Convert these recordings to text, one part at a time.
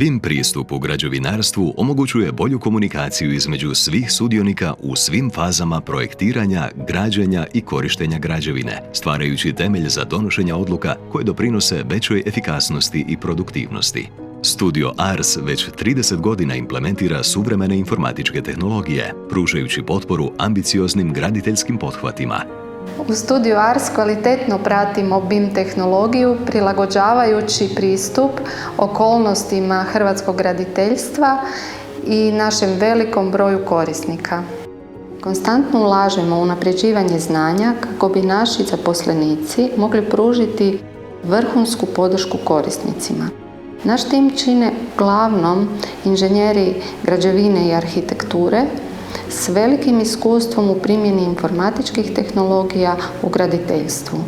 BIM pristup u građevinarstvu omogućuje bolju komunikaciju između svih sudionika u svim fazama projektiranja, građenja i korištenja građevine, stvarajući temelj za donošenje odluka koje doprinose većoj efikasnosti i produktivnosti. Studio ARS već 30 godina implementira suvremene informatičke tehnologije, pružajući potporu ambicioznim graditeljskim pothvatima. U Studiju ARS kvalitetno pratimo BIM tehnologiju, prilagođavajući pristup okolnostima hrvatskog graditeljstva i našem velikom broju korisnika. Konstantno ulažemo u unapređivanje znanja kako bi naši zaposlenici mogli pružiti vrhunsku podršku korisnicima. Naš tim čine uglavnom inženjeri građevine i arhitekture s velikim iskustvom u primjeni informatičkih tehnologija u graditeljstvu.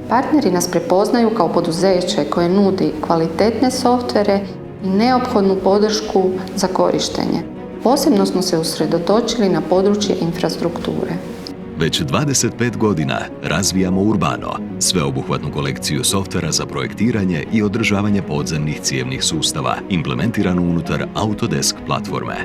Partneri nas prepoznaju kao poduzeće koje nudi kvalitetne softvere i neophodnu podršku za korištenje. Posebno smo se usredotočili na područje infrastrukture. Već 25 godina razvijamo Urbano, sveobuhvatnu kolekciju softvera za projektiranje i održavanje podzemnih cijevnih sustava, implementiranu unutar Autodesk platforme.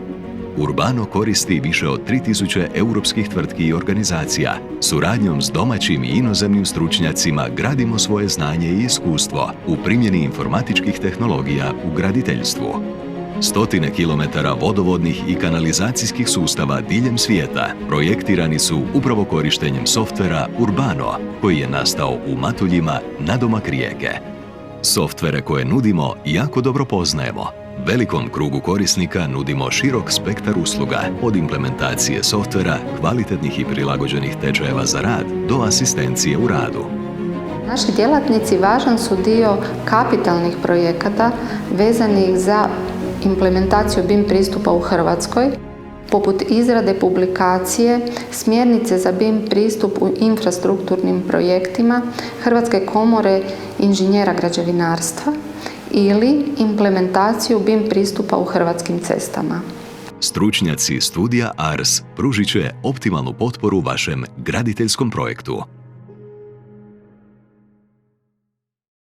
Urbano koristi više od 3000 europskih tvrtki i organizacija. Suradnjom s domaćim i inozemnim stručnjacima gradimo svoje znanje i iskustvo u primjeni informatičkih tehnologija u graditeljstvu. Stotine kilometara vodovodnih i kanalizacijskih sustava diljem svijeta projektirani su upravo korištenjem softvera Urbano, koji je nastao u Matuljima nadomak rijeke. Softvere koje nudimo jako dobro poznajemo. Velikom krugu korisnika nudimo širok spektar usluga, od implementacije softvera, kvalitetnih i prilagođenih tečajeva za rad, do asistencije u radu. Naši djelatnici važan su dio kapitalnih projekata vezanih za implementaciju BIM pristupa u Hrvatskoj, poput izrade publikacije Smjernice za BIM pristup u infrastrukturnim projektima Hrvatske komore inženjera građevinarstva ili implementaciju BIM pristupa u Hrvatskim cestama. Stručnjaci studija ARS pružit će optimalnu potporu vašem graditeljskom projektu.